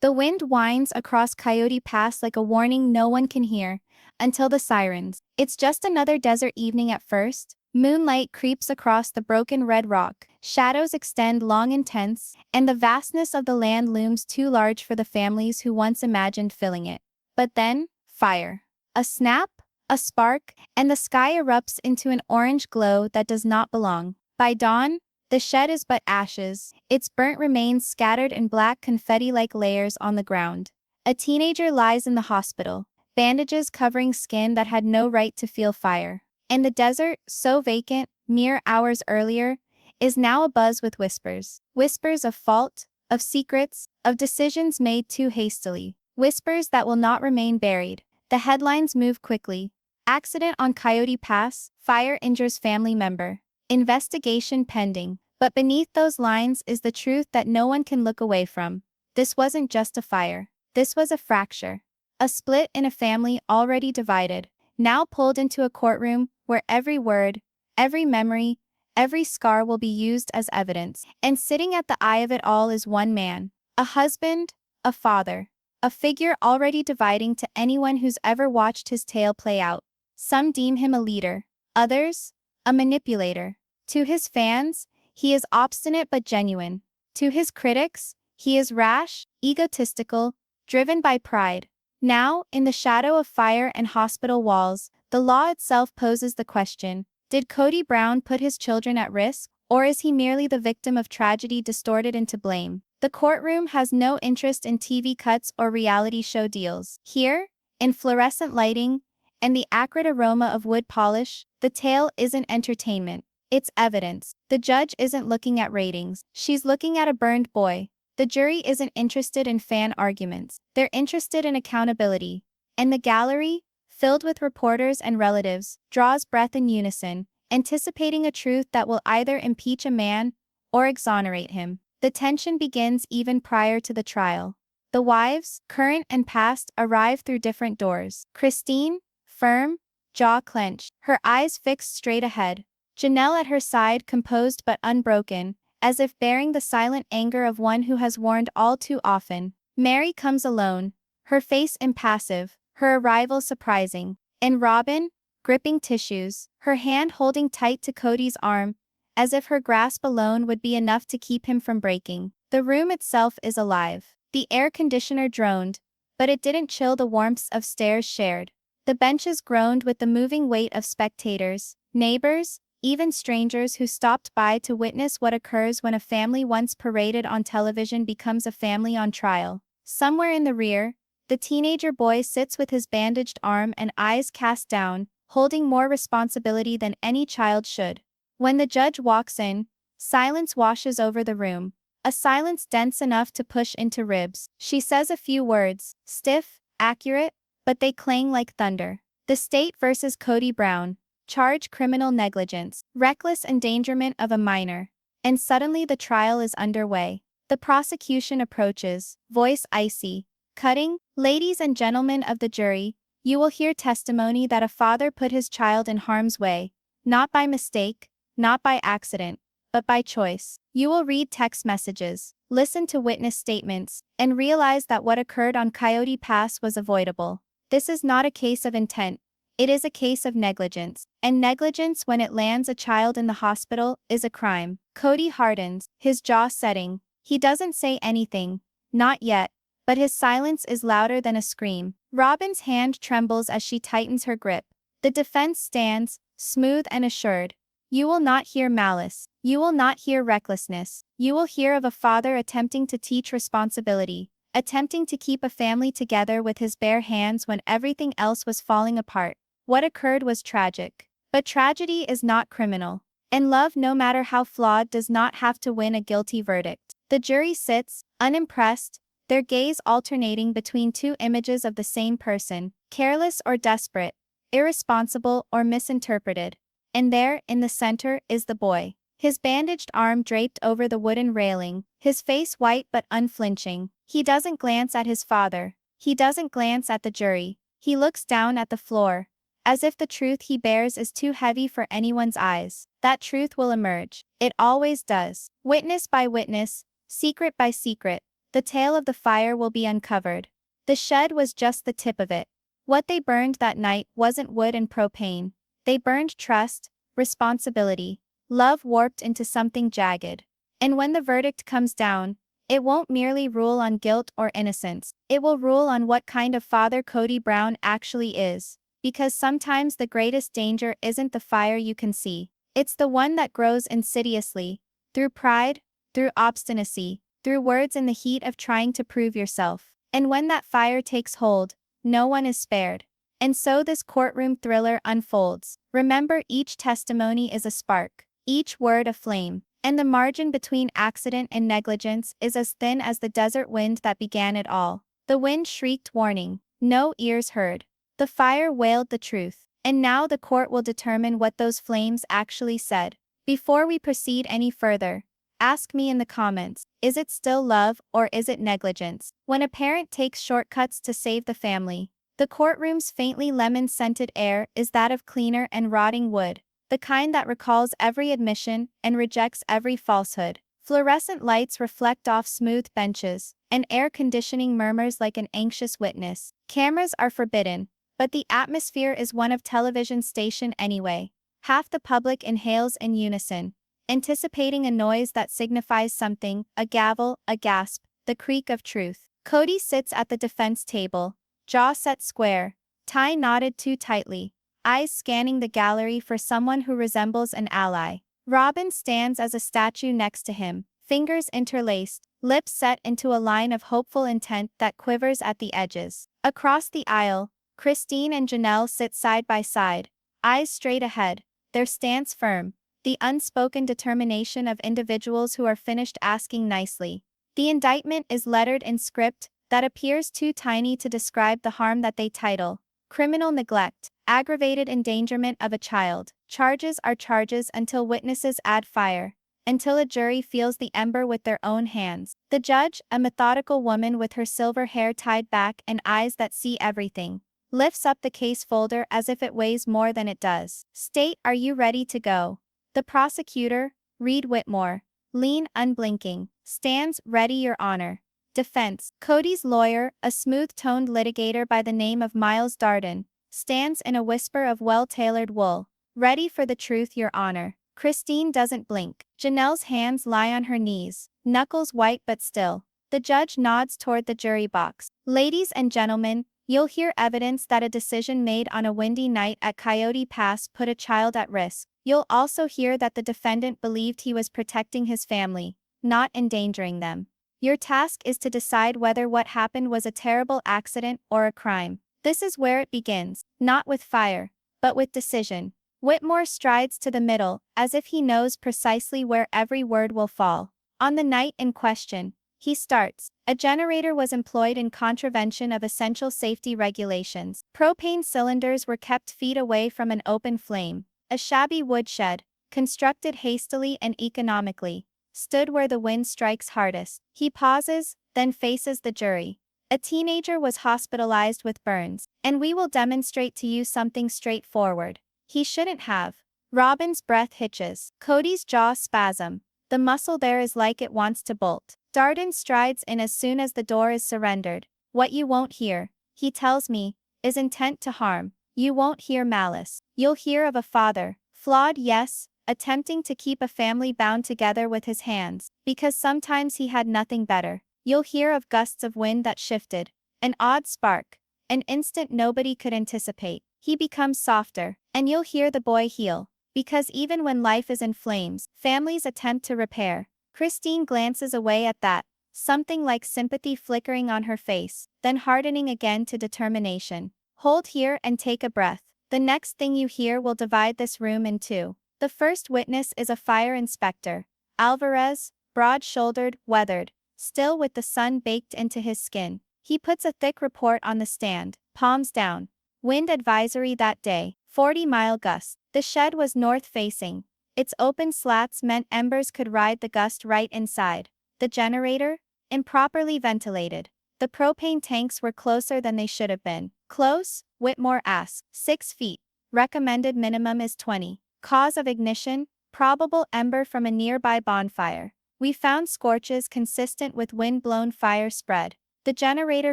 The wind whines across Coyote Pass like a warning no one can hear, until the sirens. It's just another desert evening at first. Moonlight creeps across the broken red rock, shadows extend long and tense, and the vastness of the land looms too large for the families who once imagined filling it. But then, fire. A snap, a spark, and the sky erupts into an orange glow that does not belong. By dawn, the shed is but ashes, its burnt remains scattered in black confetti-like layers on the ground. A teenager lies in the hospital, bandages covering skin that had no right to feel fire. And the desert, so vacant, mere hours earlier, is now abuzz with whispers. Whispers of fault, of secrets, of decisions made too hastily. Whispers that will not remain buried. The headlines move quickly. Accident on Coyote Pass, fire injures family member. Investigation pending. But beneath those lines is the truth that no one can look away from. This wasn't just a fire. This was a fracture. A split in a family already divided, now pulled into a courtroom where every word, every memory, every scar will be used as evidence. And sitting at the eye of it all is one man. A husband, a father. A figure already dividing to anyone who's ever watched his tale play out. Some deem him a leader. Others, a manipulator. To his fans, he is obstinate but genuine. To his critics, he is rash, egotistical, driven by pride. Now, in the shadow of fire and hospital walls, the law itself poses the question, did Kody Brown put his children at risk, or is he merely the victim of tragedy distorted into blame? The courtroom has no interest in TV cuts or reality show deals. Here, in fluorescent lighting, and the acrid aroma of wood polish, the tale isn't entertainment. It's evidence. The judge isn't looking at ratings. She's looking at a burned boy. The jury isn't interested in fan arguments. They're interested in accountability. And the gallery, filled with reporters and relatives, draws breath in unison, anticipating a truth that will either impeach a man or exonerate him. The tension begins even prior to the trial. The wives, current and past, arrive through different doors. Christine, firm, jaw clenched, her eyes fixed straight ahead. Janelle at her side, composed but unbroken, as if bearing the silent anger of one who has warned all too often. Meri comes alone, her face impassive, her arrival surprising. And Robyn, gripping tissues, her hand holding tight to Kody's arm, as if her grasp alone would be enough to keep him from breaking. The room itself is alive. The air conditioner droned, but it didn't chill the warmth of stares shared. The benches groaned with the moving weight of spectators, neighbors, even strangers who stopped by to witness what occurs when a family once paraded on television becomes a family on trial. Somewhere in the rear, the teenager boy sits with his bandaged arm and eyes cast down, holding more responsibility than any child should. When the judge walks in, silence washes over the room, a silence dense enough to push into ribs. She says a few words, stiff, accurate, but they clang like thunder. The state versus Kody Brown. Charge criminal negligence, reckless endangerment of a minor. And suddenly the trial is underway. The prosecution approaches, voice icy, cutting. Ladies and gentlemen of the jury, you will hear testimony that a father put his child in harm's way, not by mistake, not by accident, but by choice. You will read text messages, listen to witness statements, and realize that what occurred on Coyote Pass was avoidable. This is not a case of intent. It is a case of negligence, and negligence when it lands a child in the hospital is a crime. Kody hardens, his jaw setting. He doesn't say anything, not yet, but his silence is louder than a scream. Robyn's hand trembles as she tightens her grip. The defense stands, smooth and assured. You will not hear malice. You will not hear recklessness. You will hear of a father attempting to teach responsibility, attempting to keep a family together with his bare hands when everything else was falling apart. What occurred was tragic. But tragedy is not criminal. And love, no matter how flawed, does not have to win a guilty verdict. The jury sits, unimpressed, their gaze alternating between two images of the same person, careless or desperate, irresponsible or misinterpreted. And there, in the center, is the boy. His bandaged arm draped over the wooden railing, his face white but unflinching. He doesn't glance at his father. He doesn't glance at the jury. He looks down at the floor, as if the truth he bears is too heavy for anyone's eyes. That truth will emerge. It always does. Witness by witness, secret by secret, the tale of the fire will be uncovered. The shed was just the tip of it. What they burned that night wasn't wood and propane. They burned trust, responsibility, love warped into something jagged. And when the verdict comes down, it won't merely rule on guilt or innocence, it will rule on what kind of father Kody Brown actually is. Because sometimes the greatest danger isn't the fire you can see, it's the one that grows insidiously, through pride, through obstinacy, through words in the heat of trying to prove yourself. And when that fire takes hold, no one is spared. And so this courtroom thriller unfolds. Remember, each testimony is a spark, each word a flame, and the margin between accident and negligence is as thin as the desert wind that began it all. The wind shrieked warning, no ears heard. The fire wailed the truth, and now the court will determine what those flames actually said. Before we proceed any further, ask me in the comments, is it still love or is it negligence? When a parent takes shortcuts to save the family, the courtroom's faintly lemon-scented air is that of cleaner and rotting wood, the kind that recalls every admission and rejects every falsehood. Fluorescent lights reflect off smooth benches, and air conditioning murmurs like an anxious witness. Cameras are forbidden, but the atmosphere is one of television station anyway. Half the public inhales in unison, anticipating a noise that signifies something, a gavel, a gasp, the creak of truth. Kody sits at the defense table, jaw set square, tie knotted too tightly, eyes scanning the gallery for someone who resembles an ally. Robyn stands as a statue next to him, fingers interlaced, lips set into a line of hopeful intent that quivers at the edges. Across the aisle, Christine and Janelle sit side by side, eyes straight ahead, their stance firm, the unspoken determination of individuals who are finished asking nicely. The indictment is lettered in script that appears too tiny to describe the harm that they title criminal neglect, aggravated endangerment of a child. Charges are charges until witnesses add fire, until a jury feels the ember with their own hands. The judge, a methodical woman with her silver hair tied back and eyes that see everything, lifts up the case folder as if it weighs more than it does. State, are you ready to go? The prosecutor, Reed Whitmore, lean unblinking, stands ready, Your Honor. Defense, Kody's lawyer, a smooth-toned litigator by the name of Miles Darden, stands in a whisper of well-tailored wool. Ready for the truth, Your Honor. Christine doesn't blink. Janelle's hands lie on her knees, knuckles white but still. The judge nods toward the jury box. Ladies and gentlemen, you'll hear evidence that a decision made on a windy night at Coyote Pass put a child at risk. You'll also hear that the defendant believed he was protecting his family, not endangering them. Your task is to decide whether what happened was a terrible accident or a crime. This is where it begins, not with fire, but with decision. Whitmore strides to the middle, as if he knows precisely where every word will fall. On the night in question, he starts. A generator was employed in contravention of essential safety regulations. Propane cylinders were kept feet away from an open flame. A shabby woodshed, constructed hastily and economically, stood where the wind strikes hardest. He pauses, then faces the jury. A teenager was hospitalized with burns, and we will demonstrate to you something straightforward. He shouldn't have. Robyn's breath hitches. Kody's jaw spasm. The muscle there is like it wants to bolt. Darden strides in as soon as the door is surrendered. What you won't hear, he tells me, is intent to harm. You won't hear malice. You'll hear of a father, flawed yes, attempting to keep a family bound together with his hands, because sometimes he had nothing better. You'll hear of gusts of wind that shifted, an odd spark, an instant nobody could anticipate. He becomes softer, and you'll hear the boy heal, because even when life is in flames, families attempt to repair. Christine glances away at that, something like sympathy flickering on her face, then hardening again to determination. Hold here and take a breath. The next thing you hear will divide this room in two. The first witness is a fire inspector, Alvarez, broad-shouldered, weathered, still with the sun baked into his skin. He puts a thick report on the stand, palms down. Wind advisory that day, 40-mile gust. The shed was north-facing. Its open slats meant embers could ride the gust right inside. The generator? Improperly ventilated. The propane tanks were closer than they should have been. Close? Whitmore asked. 6 feet. Recommended minimum is 20. Cause of ignition? Probable ember from a nearby bonfire. We found scorches consistent with wind-blown fire spread. The generator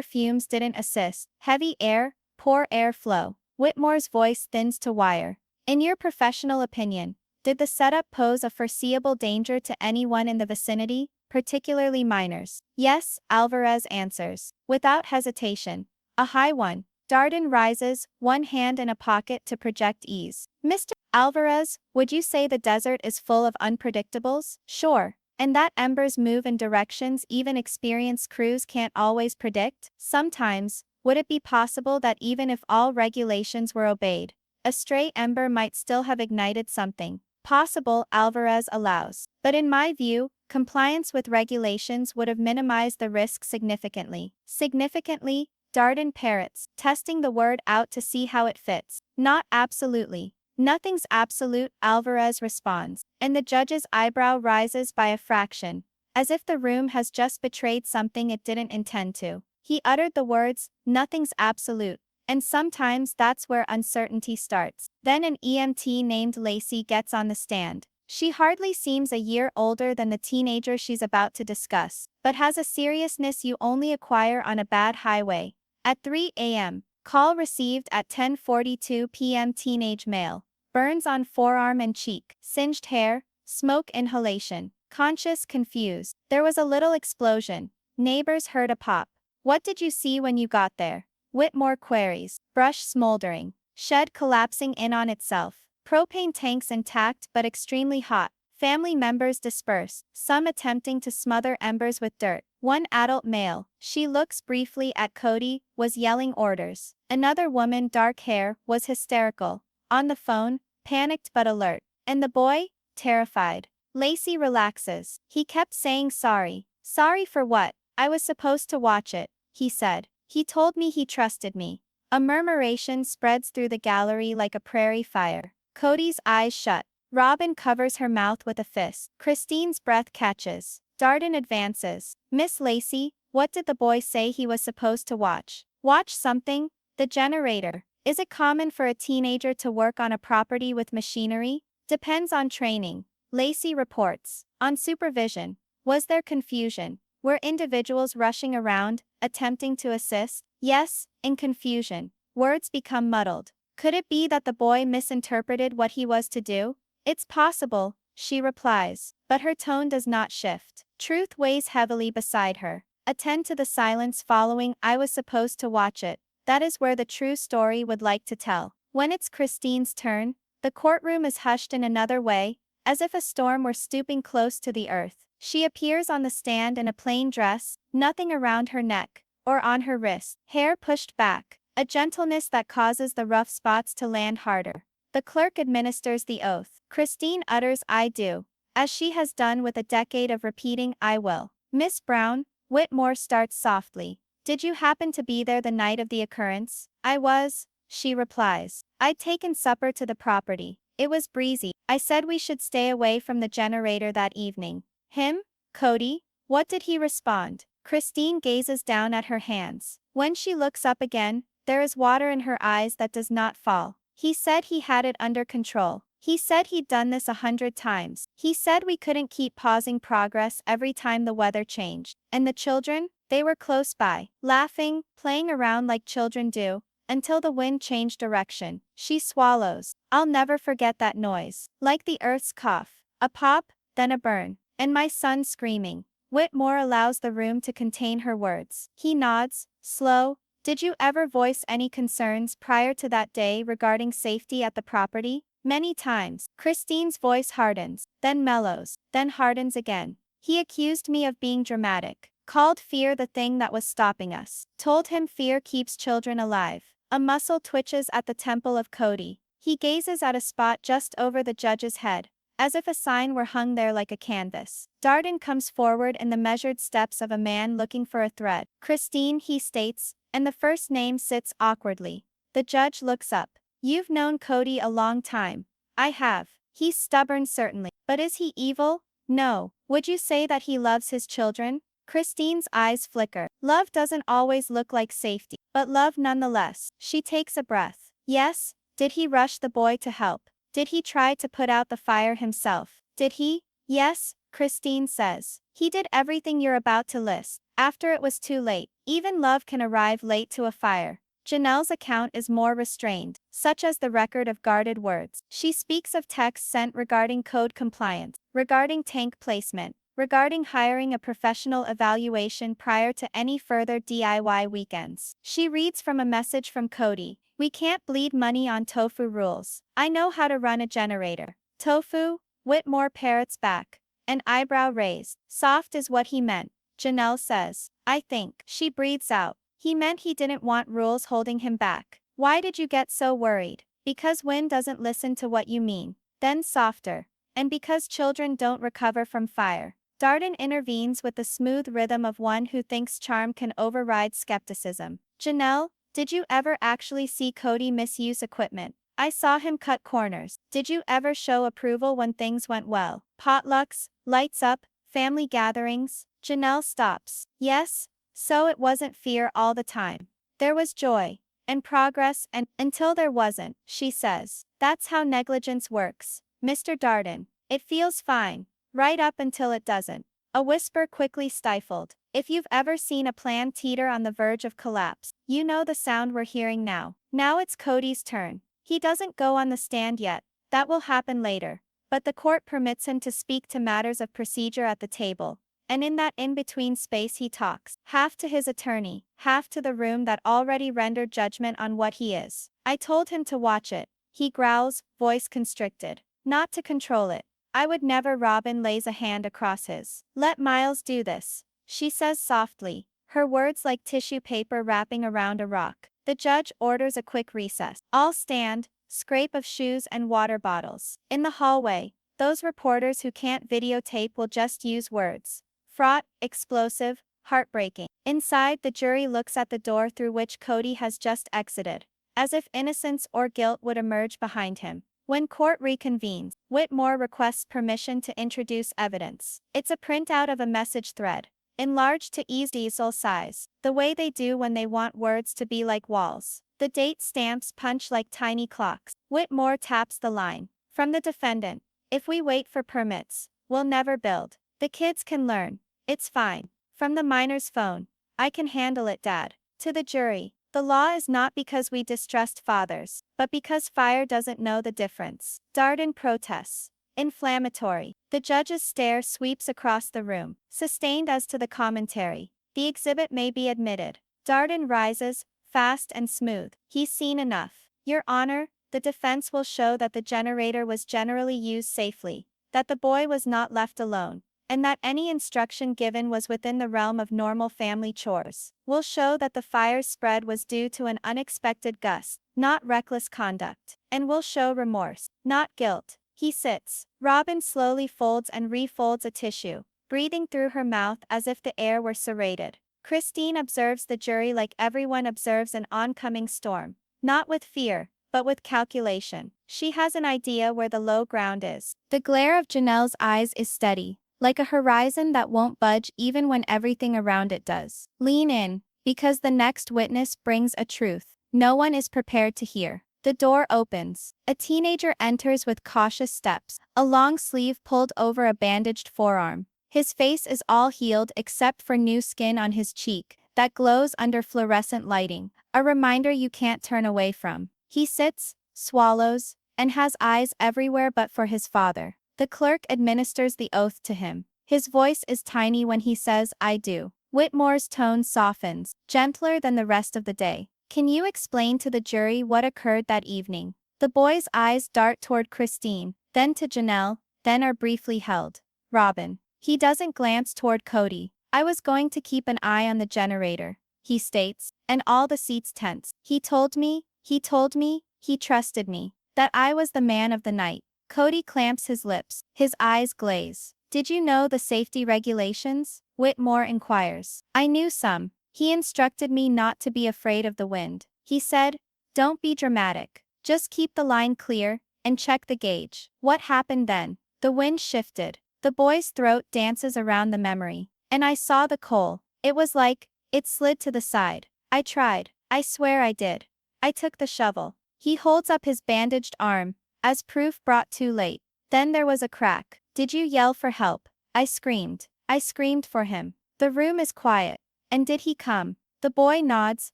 fumes didn't assist. Heavy air, poor airflow. Whitmore's voice thins to wire. In your professional opinion, did the setup pose a foreseeable danger to anyone in the vicinity, particularly minors? Yes, Alvarez answers, without hesitation. A high one. Darden rises, one hand in a pocket to project ease. Mr. Alvarez, would you say the desert is full of unpredictables? Sure. And that embers move in directions even experienced crews can't always predict? Sometimes, would it be possible that even if all regulations were obeyed, a stray ember might still have ignited something? Possible, Alvarez allows. But in my view, compliance with regulations would have minimized the risk significantly. Significantly, Darden parrots, testing the word out to see how it fits. Not absolutely. Nothing's absolute, Alvarez responds, and the judge's eyebrow rises by a fraction, as if the room has just betrayed something it didn't intend to. He uttered the words, nothing's absolute, and sometimes that's where uncertainty starts. Then an EMT named Lacey gets on the stand. She hardly seems a year older than the teenager she's about to discuss, but has a seriousness you only acquire on a bad highway. At 3 a.m., call received at 10:42 p.m. Teenage male. Burns on forearm and cheek, singed hair, smoke inhalation. Conscious confused. There was a little explosion. Neighbors heard a pop. What did you see when you got there? Whitmore queries. Brush smoldering. Shed collapsing in on itself. Propane tanks intact but extremely hot. Family members dispersed, some attempting to smother embers with dirt. One adult male, she looks briefly at Kody, was yelling orders. Another woman, dark hair, was hysterical. On the phone, panicked but alert. And the boy? Terrified. Lacey relaxes. He kept saying sorry. Sorry for what? I was supposed to watch it, he said. He told me he trusted me. A murmuration spreads through the gallery like a prairie fire. Kody's eyes shut. Robyn covers her mouth with a fist. Christine's breath catches. Darden advances. Miss Lacey, what did the boy say he was supposed to watch? Watch something? The generator. Is it common for a teenager to work on a property with machinery? Depends on training. Lacey reports. On supervision. Was there confusion? Were individuals rushing around, attempting to assist? Yes, in confusion. Words become muddled. Could it be that the boy misinterpreted what he was to do? It's possible, she replies, but her tone does not shift. Truth weighs heavily beside her. Attend to the silence following. I was supposed to watch it. That is where the true story would like to tell. When it's Christine's turn, the courtroom is hushed in another way, as if a storm were stooping close to the earth. She appears on the stand in a plain dress, nothing around her neck, or on her wrist, hair pushed back, a gentleness that causes the rough spots to land harder. The clerk administers the oath. Christine utters I do, as she has done with a decade of repeating I will. Miss Brown, Whitmore starts softly. Did you happen to be there the night of the occurrence? I was, she replies. I'd taken supper to the property. It was breezy. I said we should stay away from the generator that evening. Him? Kody? What did he respond? Christine gazes down at her hands. When she looks up again, there is water in her eyes that does not fall. He said he had it under control. He said he'd done this 100 times. He said we couldn't keep pausing progress every time the weather changed. And the children? They were close by, laughing, playing around like children do, until the wind changed direction. She swallows. I'll never forget that noise. Like the earth's cough. A pop, then a burn. And my son screaming. Whitmore allows the room to contain her words. He nods, slow. Did you ever voice any concerns prior to that day regarding safety at the property? Many times. Christine's voice hardens, then mellows, then hardens again. He accused me of being dramatic. Called fear the thing that was stopping us. Told him fear keeps children alive. A muscle twitches at the temple of Kody. He gazes at a spot just over the judge's head, as if a sign were hung there like a canvas. Darden comes forward in the measured steps of a man looking for a thread. Christine, he states, and the first name sits awkwardly. The judge looks up. You've known Kody a long time. I have. He's stubborn certainly. But is he evil? No. Would you say that he loves his children? Christine's eyes flicker. Love doesn't always look like safety, but love nonetheless. She takes a breath. Yes. Did he rush the boy to help? Did he try to put out the fire himself? Did he? Yes, Christine says. He did everything you're about to list. After it was too late. Even love can arrive late to a fire. Janelle's account is more restrained, such as the record of guarded words. She speaks of texts sent regarding code compliance, regarding tank placement, regarding hiring a professional evaluation prior to any further DIY weekends. She reads from a message from Kody. We can't bleed money on tofu rules. I know how to run a generator. Tofu? Whitmore parrots back. An eyebrow raised. Soft is what he meant, Janelle says. I think. She breathes out. He meant he didn't want rules holding him back. Why did you get so worried? Because wind doesn't listen to what you mean. Then softer. And because children don't recover from fire. Darden intervenes with the smooth rhythm of one who thinks charm can override skepticism. Janelle, did you ever actually see Kody misuse equipment? I saw him cut corners. Did you ever show approval when things went well? Potlucks, lights up, family gatherings? Janelle stops. Yes, so it wasn't fear all the time. There was joy and progress and until there wasn't, she says. That's how negligence works, Mr. Darden. It feels fine, right up until it doesn't. A whisper quickly stifled. If you've ever seen a plan teeter on the verge of collapse, you know the sound we're hearing now. Now it's Kody's turn. He doesn't go on the stand yet. That will happen later. But the court permits him to speak to matters of procedure at the table. And in that in-between space he talks, half to his attorney, half to the room that already rendered judgment on what he is. I told him to watch it. He growls, voice constricted. Not to control it. I would never. Robyn lays a hand across his. Let Miles do this, she says softly, her words like tissue paper wrapping around a rock. The judge orders a quick recess. All stand, scrape of shoes and water bottles. In the hallway, those reporters who can't videotape will just use words. Fraught, explosive, heartbreaking. Inside, the jury looks at the door through which Kody has just exited, as if innocence or guilt would emerge behind him. When court reconvenes, Whitmore requests permission to introduce evidence. It's a printout of a message thread, enlarged to easel size, the way they do when they want words to be like walls. The date stamps punch like tiny clocks. Whitmore taps the line. From the defendant. If we wait for permits, we'll never build. The kids can learn. It's fine. From the minor's phone. I can handle it, Dad. To the jury. The law is not because we distrust fathers, but because fire doesn't know the difference. Darden protests. Inflammatory. The judge's stare sweeps across the room, sustained as to the commentary. The exhibit may be admitted. Darden rises, fast and smooth. He's seen enough. Your Honor, the defense will show that the generator was generally used safely, that the boy was not left alone, and that any instruction given was within the realm of normal family chores. We'll show that the fire's spread was due to an unexpected gust, not reckless conduct. And we'll show remorse, not guilt. He sits. Robyn slowly folds and refolds a tissue, breathing through her mouth as if the air were serrated. Christine observes the jury like everyone observes an oncoming storm, not with fear, but with calculation. She has an idea where the low ground is. The glare of Janelle's eyes is steady, like a horizon that won't budge even when everything around it does. Lean in, because the next witness brings a truth no one is prepared to hear. The door opens. A teenager enters with cautious steps, a long sleeve pulled over a bandaged forearm. His face is all healed except for new skin on his cheek that glows under fluorescent lighting, a reminder you can't turn away from. He sits, swallows, and has eyes everywhere but for his father. The clerk administers the oath to him. His voice is tiny when he says, I do. Whitmore's tone softens, gentler than the rest of the day. Can you explain to the jury what occurred that evening? The boy's eyes dart toward Christine, then to Janelle, then are briefly held. Robyn. He doesn't glance toward Kody. I was going to keep an eye on the generator, he states, and all the seats tense. He told me, he trusted me, that I was the man of the night. Kody clamps his lips, his eyes glaze. Did you know the safety regulations? Whitmore inquires. I knew some. He instructed me not to be afraid of the wind. He said, don't be dramatic. Just keep the line clear, and check the gauge. What happened then? The wind shifted. The boy's throat dances around the memory. And I saw the coal. It was like, it slid to the side. I tried. I swear I did. I took the shovel. He holds up his bandaged arm, as proof brought too late. Then there was a crack. Did you yell for help? I screamed. I screamed for him. The room is quiet. And did he come? The boy nods,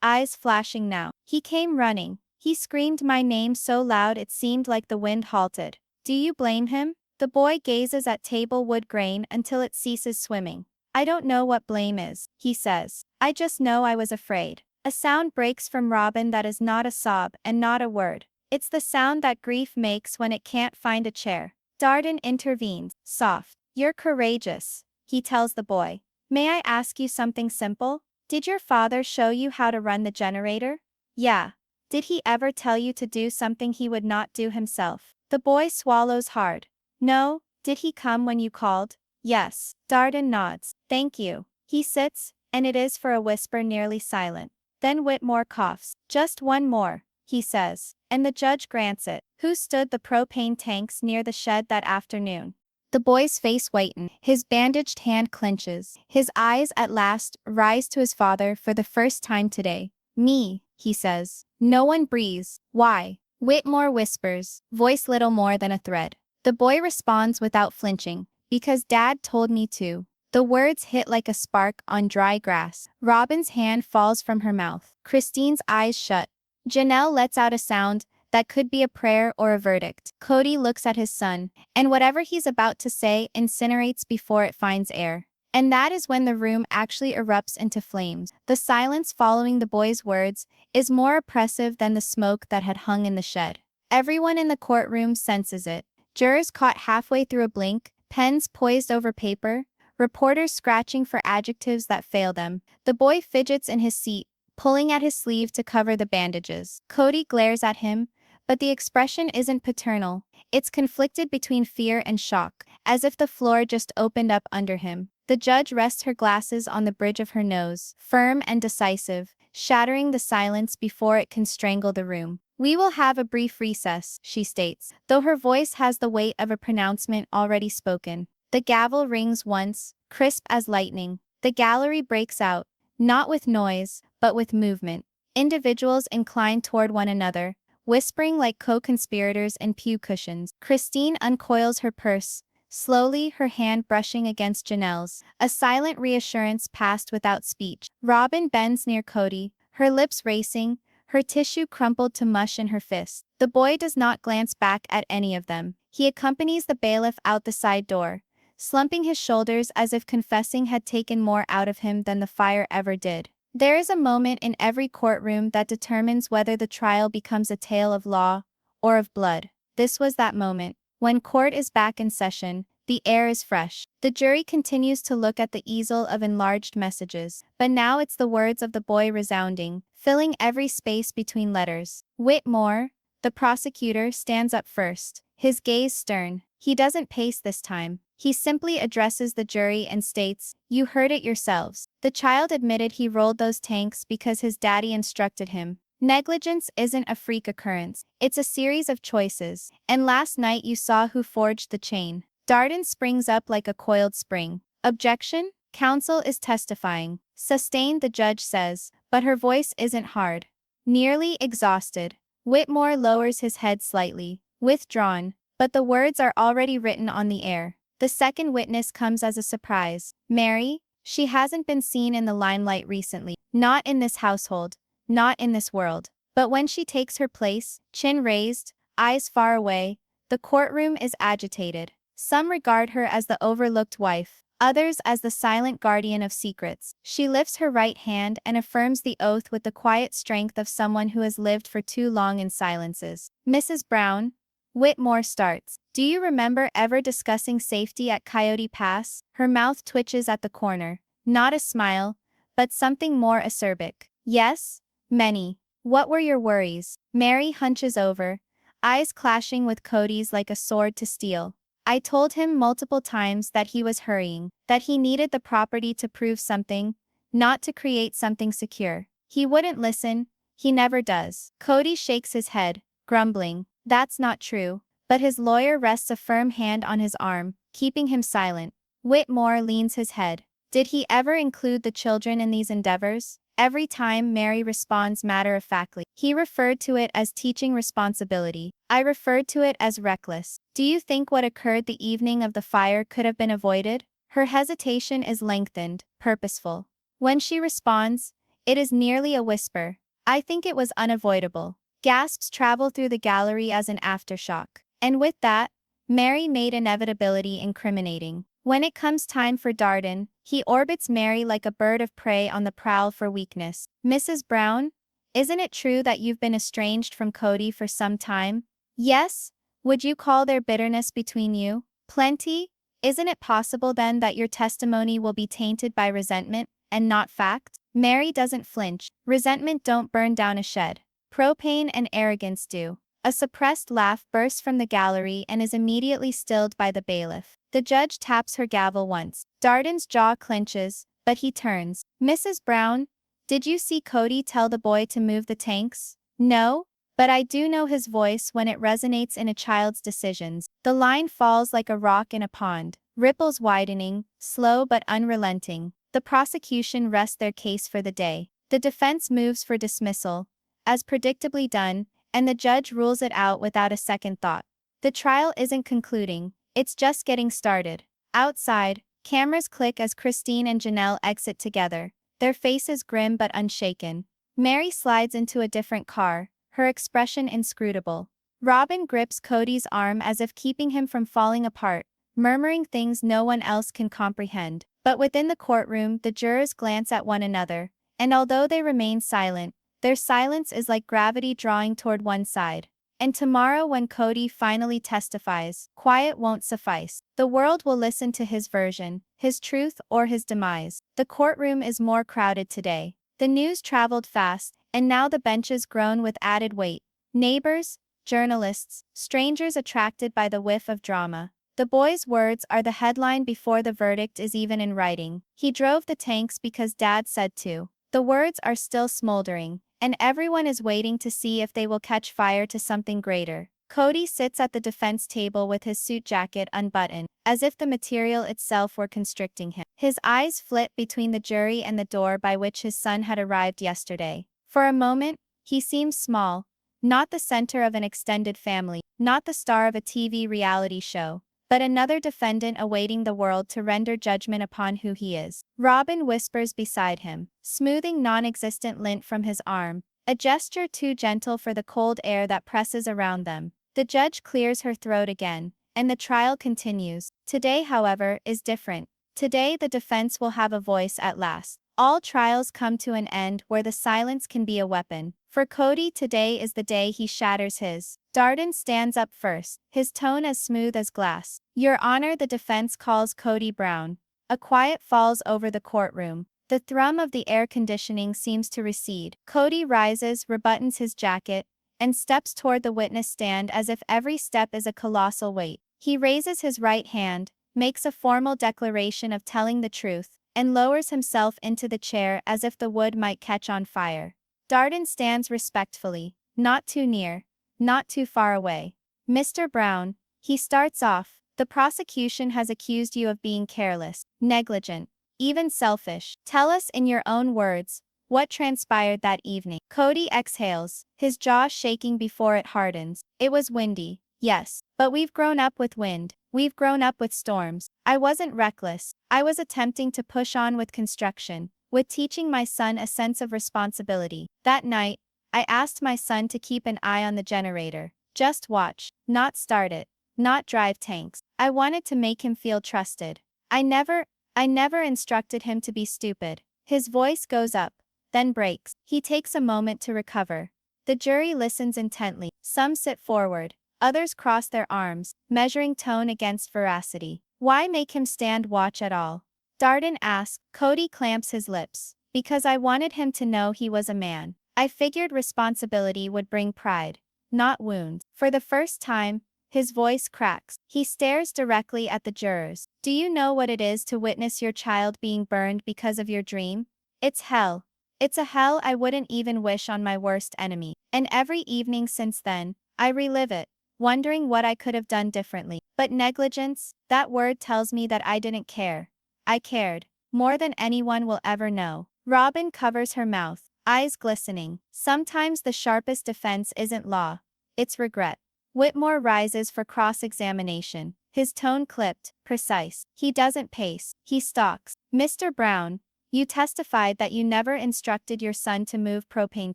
eyes flashing now. He came running. He screamed my name so loud it seemed like the wind halted. Do you blame him? The boy gazes at table wood grain until it ceases swimming. I don't know what blame is, he says. I just know I was afraid. A sound breaks from Robyn that is not a sob and not a word. It's the sound that grief makes when it can't find a chair. Darden intervenes, soft. You're courageous, he tells the boy. May I ask you something simple? Did your father show you how to run the generator? Yeah. Did he ever tell you to do something he would not do himself? The boy swallows hard. No. Did he come when you called? Yes. Darden nods. Thank you. He sits, and it is for a whisper nearly silent. Then Whitmore coughs. Just one more, he says, and the judge grants it. Who stood the propane tanks near the shed that afternoon? The boy's face whitens, his bandaged hand clenches, his eyes at last rise to his father for the first time today. Me, he says. No one breathes. Why? Whitmore whispers, voice little more than a thread. The boy responds without flinching, because Dad told me to. The words hit like a spark on dry grass. Robyn's hand falls from her mouth. Christine's eyes shut. Janelle lets out a sound that could be a prayer or a verdict. Kody looks at his son, and whatever he's about to say incinerates before it finds air. And that is when the room actually erupts into flames. The silence following the boy's words is more oppressive than the smoke that had hung in the shed. Everyone in the courtroom senses it. Jurors caught halfway through a blink, pens poised over paper, reporters scratching for adjectives that fail them. The boy fidgets in his seat, pulling at his sleeve to cover the bandages. Kody glares at him, but the expression isn't paternal. It's conflicted between fear and shock, as if the floor just opened up under him. The judge rests her glasses on the bridge of her nose, firm and decisive, shattering the silence before it can strangle the room. We will have a brief recess, she states, though her voice has the weight of a pronouncement already spoken. The gavel rings once, crisp as lightning. The gallery breaks out, not with noise, but with movement. Individuals incline toward one another, whispering like co-conspirators in pew cushions. Christine uncoils her purse, slowly, her hand brushing against Janelle's. A silent reassurance passed without speech. Robyn bends near Kody, her lips racing, her tissue crumpled to mush in her fist. The boy does not glance back at any of them. He accompanies the bailiff out the side door, slumping his shoulders as if confessing had taken more out of him than the fire ever did. There is a moment in every courtroom that determines whether the trial becomes a tale of law or of blood. This was that moment. When court is back in session, the air is fresh. The jury continues to look at the easel of enlarged messages, but now it's the words of the boy resounding, filling every space between letters. Whitmore, the prosecutor, stands up first, his gaze stern. He doesn't pace this time. He simply addresses the jury and states, "You heard it yourselves. The child admitted he rolled those tanks because his daddy instructed him. Negligence isn't a freak occurrence, it's a series of choices, and last night you saw who forged the chain." Darden springs up like a coiled spring. Objection? Counsel is testifying. Sustained, the judge says, but her voice isn't hard. Nearly exhausted. Whitmore lowers his head slightly, withdrawn, but the words are already written on the air. The second witness comes as a surprise. Meri. She hasn't been seen in the limelight recently. Not in this household. Not in this world. But when she takes her place, chin raised, eyes far away, the courtroom is agitated. Some regard her as the overlooked wife, others as the silent guardian of secrets. She lifts her right hand and affirms the oath with the quiet strength of someone who has lived for too long in silences. "Mrs. Brown." Whitmore starts. "Do you remember ever discussing safety at Coyote Pass?" Her mouth twitches at the corner. Not a smile, but something more acerbic. "Yes, many. What were your worries?" Meri hunches over, eyes clashing with Kody's like a sword to steel. "I told him multiple times that he was hurrying, that he needed the property to prove something, not to create something secure. He wouldn't listen, he never does." Kody shakes his head, grumbling, "That's not true," but his lawyer rests a firm hand on his arm, keeping him silent. Whitmore leans his head. "Did he ever include the children in these endeavors?" Every time Meri responds matter-of-factly. "He referred to it as teaching responsibility. I referred to it as reckless. Do you think what occurred the evening of the fire could have been avoided? Her hesitation is lengthened, purposeful. When she responds, it is nearly a whisper. I think it was unavoidable. Gasps travel through the gallery as an aftershock. And with that, Meri made inevitability incriminating. When it comes time for Darden, he orbits Meri like a bird of prey on the prowl for weakness. Mrs. Brown, isn't it true that you've been estranged from Kody for some time? Yes? Would you call there bitterness between you? Plenty? Isn't it possible then that your testimony will be tainted by resentment, and not fact? Meri doesn't flinch. Resentment don't burn down a shed. Propane and arrogance do. A suppressed laugh bursts from the gallery and is immediately stilled by the bailiff. The judge taps her gavel once. Darden's jaw clenches, but he turns. Mrs. Brown, did you see Kody tell the boy to move the tanks? No? But I do know his voice when it resonates in a child's decisions. The line falls like a rock in a pond, ripples widening, slow but unrelenting. The prosecution rests their case for the day. The defense moves for dismissal, as predictably done, and the judge rules it out without a second thought. The trial isn't concluding, it's just getting started. Outside, cameras click as Christine and Janelle exit together, their faces grim but unshaken. Meri slides into a different car, her expression inscrutable. Robyn grips Kody's arm as if keeping him from falling apart, murmuring things no one else can comprehend. But within the courtroom, the jurors glance at one another, and although they remain silent, their silence is like gravity drawing toward one side. And tomorrow when Kody finally testifies, quiet won't suffice. The world will listen to his version, his truth or his demise. The courtroom is more crowded today. The news traveled fast, and now the benches groan with added weight. Neighbors, journalists, strangers attracted by the whiff of drama. The boy's words are the headline before the verdict is even in writing. He drove the tanks because Dad said to. The words are still smoldering, and everyone is waiting to see if they will catch fire to something greater. Kody sits at the defense table with his suit jacket unbuttoned, as if the material itself were constricting him. His eyes flit between the jury and the door by which his son had arrived yesterday. For a moment, he seems small, not the center of an extended family, not the star of a TV reality show, but another defendant awaiting the world to render judgment upon who he is. Robyn whispers beside him, smoothing non-existent lint from his arm, a gesture too gentle for the cold air that presses around them. The judge clears her throat again, and the trial continues. Today, however, is different. Today the defense will have a voice at last. All trials come to an end where the silence can be a weapon. For Kody, today is the day he shatters his. Darden stands up first, his tone as smooth as glass. Your Honor, the defense calls Kody Brown. A quiet falls over the courtroom. The thrum of the air conditioning seems to recede. Kody rises, rebuttons his jacket, and steps toward the witness stand as if every step is a colossal weight. He raises his right hand, makes a formal declaration of telling the truth, and lowers himself into the chair as if the wood might catch on fire. Darden stands respectfully, not too near, not too far away. Mr. Brown, he starts off, the prosecution has accused you of being careless, negligent, even selfish. Tell us in your own words, what transpired that evening. Kody exhales, his jaw shaking before it hardens. It was windy, yes, but we've grown up with wind. We've grown up with storms. I wasn't reckless. I was attempting to push on with construction, with teaching my son a sense of responsibility. That night, I asked my son to keep an eye on the generator. Just watch, not start it, not drive tanks. I wanted to make him feel trusted. I never instructed him to be stupid. His voice goes up, then breaks. He takes a moment to recover. The jury listens intently. Some sit forward. Others cross their arms, measuring tone against veracity. Why make him stand watch at all? Darden asks. Kody clamps his lips. Because I wanted him to know he was a man. I figured responsibility would bring pride, not wounds. For the first time, his voice cracks. He stares directly at the jurors. Do you know what it is to witness your child being burned because of your dream? It's hell. It's a hell I wouldn't even wish on my worst enemy. And every evening since then, I relive it, wondering what I could have done differently. But negligence, that word tells me that I didn't care. I cared, more than anyone will ever know. Robyn covers her mouth, eyes glistening. Sometimes the sharpest defense isn't law, it's regret. Whitmore rises for cross-examination, his tone clipped, precise. He doesn't pace, he stalks. Mr. Brown, you testified that you never instructed your son to move propane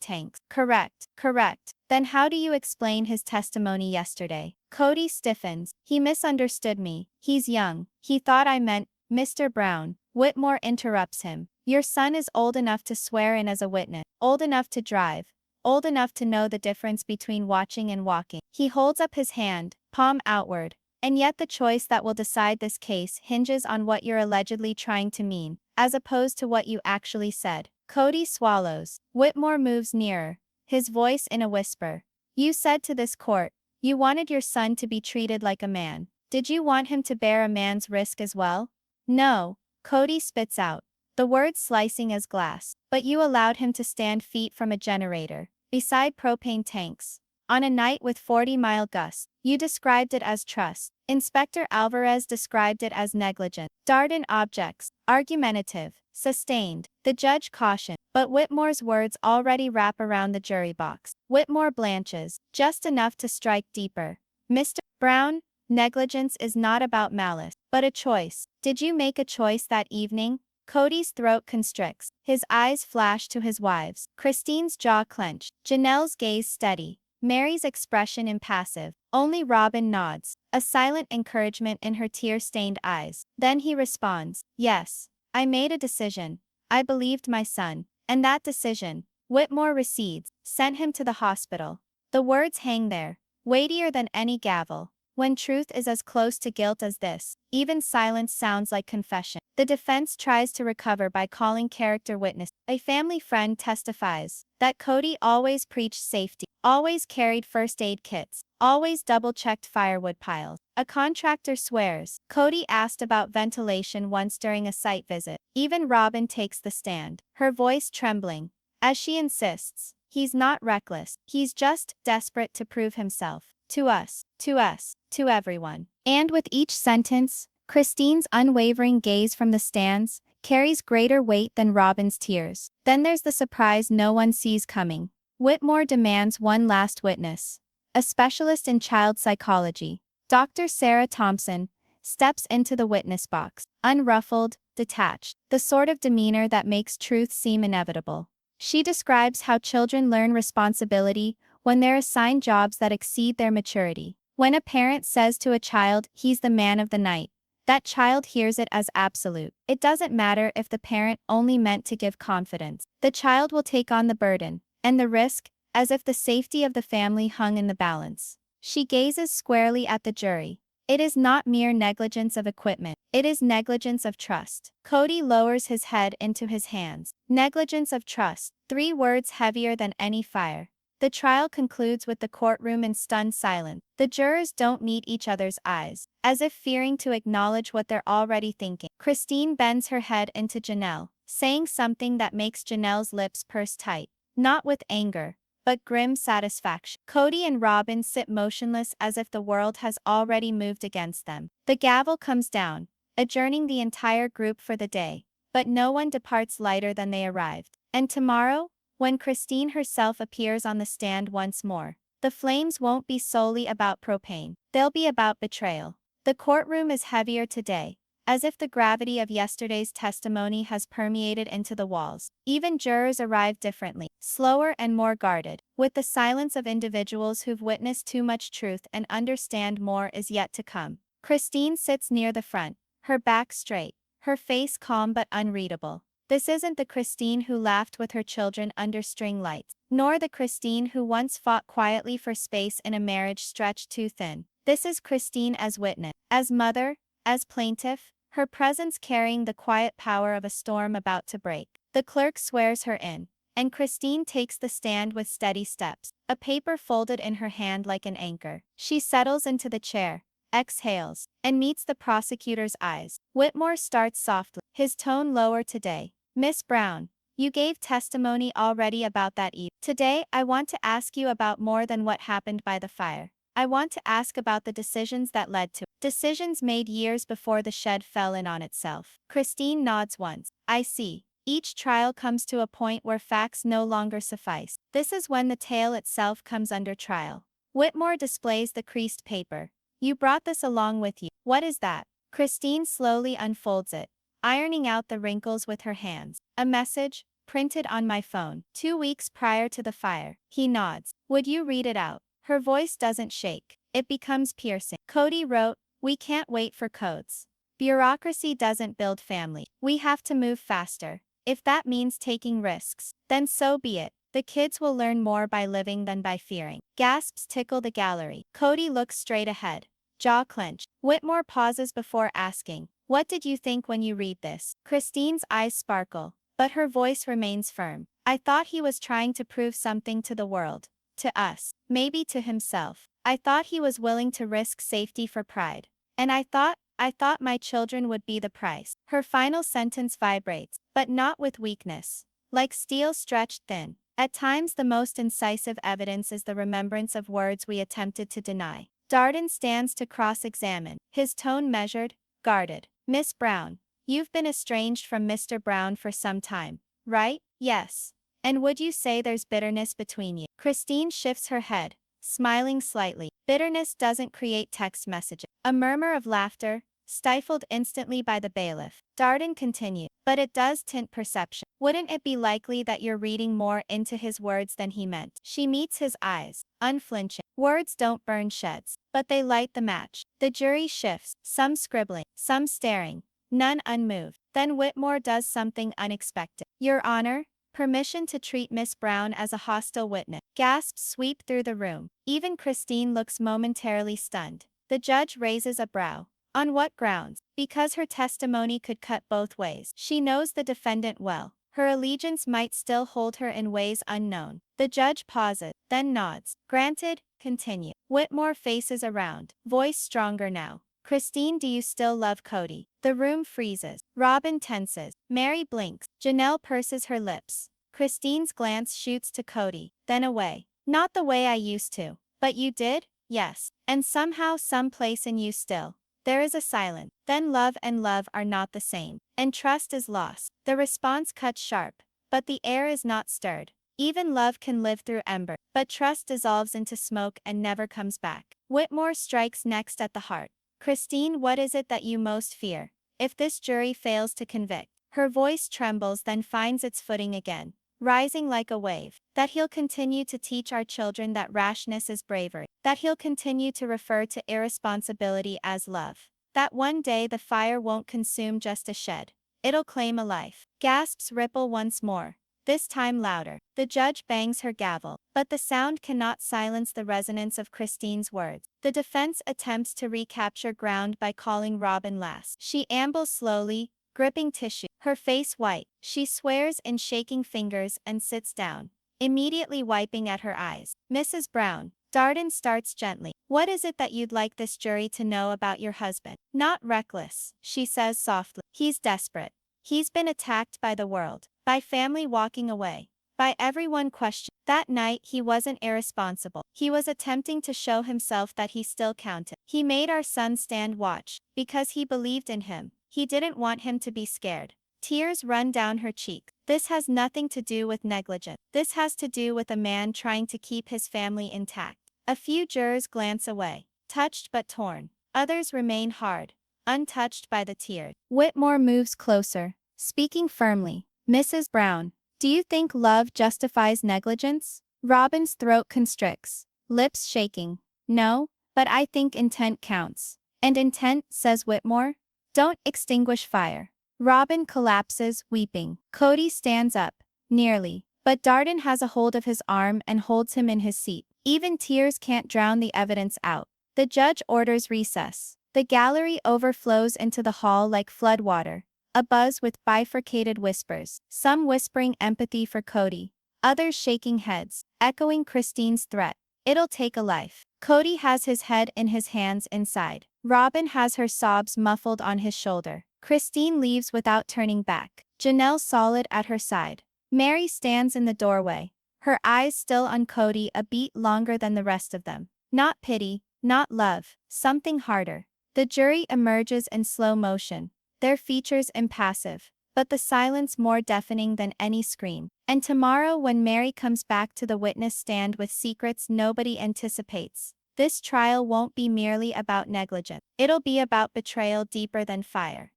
tanks. Correct, correct. Then how do you explain his testimony yesterday? Kody stiffens. He misunderstood me. He's young. He thought I meant, Mr. Brown. Whitmore interrupts him. Your son is old enough to swear in as a witness, old enough to drive, old enough to know the difference between watching and walking. He holds up his hand, palm outward. And yet the choice that will decide this case hinges on what you're allegedly trying to mean, as opposed to what you actually said. Kody swallows. Whitmore moves nearer, his voice in a whisper. You said to this court, you wanted your son to be treated like a man. Did you want him to bear a man's risk as well? No, Kody spits out, the words slicing as glass. But you allowed him to stand feet from a generator, beside propane tanks. On a night with 40-mile gusts, you described it as trust. Inspector Alvarez described it as negligent. Darden objects, argumentative, sustained. The judge cautioned, but Whitmore's words already wrap around the jury box. Whitmore blanches, just enough to strike deeper. Mr. Brown, negligence is not about malice, but a choice. Did you make a choice that evening? Kody's throat constricts, his eyes flash to his wives. Christine's jaw clenched, Janelle's gaze steady. Meri's expression impassive. Only Robyn nods, a silent encouragement in her tear-stained eyes. Then he responds, yes, I made a decision. I believed my son. And that decision, Whitmore recedes, sent him to the hospital. The words hang there, weightier than any gavel. When truth is as close to guilt as this, even silence sounds like confession. The defense tries to recover by calling character witness. A family friend testifies that Kody always preached safety, always carried first aid kits, always double-checked firewood piles. A contractor swears Kody asked about ventilation once during a site visit. Even Robyn takes the stand, her voice trembling, as she insists, he's not reckless, he's just desperate to prove himself. To us, to everyone. And with each sentence, Christine's unwavering gaze from the stands carries greater weight than Robyn's tears. Then there's the surprise no one sees coming. Whitmore demands one last witness. A specialist in child psychology, Dr. Sarah Thompson, steps into the witness box, unruffled, detached, the sort of demeanor that makes truth seem inevitable. She describes how children learn responsibility when they're assigned jobs that exceed their maturity. When a parent says to a child, he's the man of the night, that child hears it as absolute. It doesn't matter if the parent only meant to give confidence. The child will take on the burden and the risk, as if the safety of the family hung in the balance. She gazes squarely at the jury. It is not mere negligence of equipment. It is negligence of trust. Kody lowers his head into his hands. Negligence of trust. 3 words heavier than any fire. The trial concludes with the courtroom in stunned silence. The jurors don't meet each other's eyes, as if fearing to acknowledge what they're already thinking. Christine bends her head into Janelle, saying something that makes Janelle's lips purse tight. Not with anger, but grim satisfaction. Kody and Robyn sit motionless as if the world has already moved against them. The gavel comes down, adjourning the entire group for the day, but no one departs lighter than they arrived. And tomorrow, when Christine herself appears on the stand once more, the flames won't be solely about propane. They'll be about betrayal. The courtroom is heavier today, as if the gravity of yesterday's testimony has permeated into the walls. Even jurors arrive differently, slower and more guarded, with the silence of individuals who've witnessed too much truth and understand more is yet to come. Christine sits near the front, her back straight, her face calm but unreadable. This isn't the Christine who laughed with her children under string lights, nor the Christine who once fought quietly for space in a marriage stretched too thin. This is Christine as witness, as mother, as plaintiff, her presence carrying the quiet power of a storm about to break. The clerk swears her in, and Christine takes the stand with steady steps, a paper folded in her hand like an anchor. She settles into the chair, exhales, and meets the prosecutor's eyes. Whitmore starts softly, his tone lower today. Miss Brown, you gave testimony already about that eve. Today, I want to ask you about more than what happened by the fire. I want to ask about the decisions that led to decisions made years before the shed fell in on itself. Christine nods once. I see. Each trial comes to a point where facts no longer suffice. This is when the tale itself comes under trial. Whitmore displays the creased paper. You brought this along with you. What is that? Christine slowly unfolds it, ironing out the wrinkles with her hands. A message, printed on my phone, 2 weeks prior to the fire. He nods. Would you read it out? Her voice doesn't shake. It becomes piercing. Kody wrote, "We can't wait for codes. Bureaucracy doesn't build family. We have to move faster. If that means taking risks, then so be it. The kids will learn more by living than by fearing." Gasps tickle the gallery. Kody looks straight ahead, jaw clenched. Whitmore pauses before asking, "What did you think when you read this?" Christine's eyes sparkle, but her voice remains firm. "I thought he was trying to prove something to the world. To us. Maybe to himself. I thought he was willing to risk safety for pride. And I thought my children would be the price." Her final sentence vibrates, but not with weakness. Like steel stretched thin. At times the most incisive evidence is the remembrance of words we attempted to deny. Darden stands to cross-examine, his tone measured, guarded. "Miss Brown, you've been estranged from Mr. Brown for some time, right?" "Yes. And would you say there's bitterness between you?" Christine shifts her head, smiling slightly. Bitterness doesn't create text messages. A murmur of laughter, stifled instantly by the bailiff. Darden continued, "But it does tint perception. Wouldn't it be likely that you're reading more into his words than he meant?" She meets his eyes, unflinching. Words don't burn sheds, but they light the match. The jury shifts, some scribbling, some staring, none unmoved. Then Whitmore does something unexpected. "Your Honor, permission to treat Miss Brown as a hostile witness." Gasps sweep through the room. Even Christine looks momentarily stunned. The judge raises a brow. On what grounds? Because her testimony could cut both ways. She knows the defendant well. Her allegiance might still hold her in ways unknown. The judge pauses, then nods. "Granted, continue." Whitmore faces around, voice stronger now. "Christine, do you still love Kody?" The room freezes. Robyn tenses. Meri blinks. Janelle purses her lips. Christine's glance shoots to Kody, then away. "Not the way I used to. But you did?" "Yes. And somehow, someplace in you still." There is a silence. Then love and love are not the same. And trust is lost. The response cuts sharp, but the air is not stirred. Even love can live through ember, but trust dissolves into smoke and never comes back. Whitmore strikes next at the heart. "Christine, what is it that you most fear? If this jury fails to convict." Her voice trembles, then finds its footing again, rising like a wave. "That he'll continue to teach our children that rashness is bravery. That he'll continue to refer to irresponsibility as love. That one day the fire won't consume just a shed. It'll claim a life." Gasps ripple once more, this time louder. The judge bangs her gavel, but the sound cannot silence the resonance of Christine's words. The defense attempts to recapture ground by calling Robyn last. She ambles slowly, gripping tissue, her face white. She swears in shaking fingers and sits down, immediately wiping at her eyes. "Mrs. Brown." Darden starts gently. "What is it that you'd like this jury to know about your husband?" "Not reckless," she says softly. "He's desperate. He's been attacked by the world, by family walking away, by everyone questioning. That night he wasn't irresponsible. He was attempting to show himself that he still counted. He made our son stand watch, because he believed in him. He didn't want him to be scared." Tears run down her cheek. This has nothing to do with negligence. This has to do with a man trying to keep his family intact. A few jurors glance away, touched but torn. Others remain hard, untouched by the tears. Whitmore moves closer, speaking firmly. "Mrs. Brown, do you think love justifies negligence?" Robyn's throat constricts, lips shaking. "No, but I think intent counts." "And intent," says Whitmore, "don't extinguish fire." Robyn collapses, weeping. Kody stands up, nearly, but Darden has a hold of his arm and holds him in his seat. Even tears can't drown the evidence out. The judge orders recess. The gallery overflows into the hall like floodwater, abuzz with bifurcated whispers, some whispering empathy for Kody, others shaking heads, echoing Christine's threat. "It'll take a life." Kody has his head in his hands inside. Robyn has her sobs muffled on his shoulder. Christine leaves without turning back. Janelle solid at her side. Meri stands in the doorway, her eyes still on Kody a beat longer than the rest of them. Not pity, not love, something harder. The jury emerges in slow motion, their features impassive, but the silence more deafening than any scream. And tomorrow, when Meri comes back to the witness stand with secrets nobody anticipates, this trial won't be merely about negligence. It'll be about betrayal deeper than fire.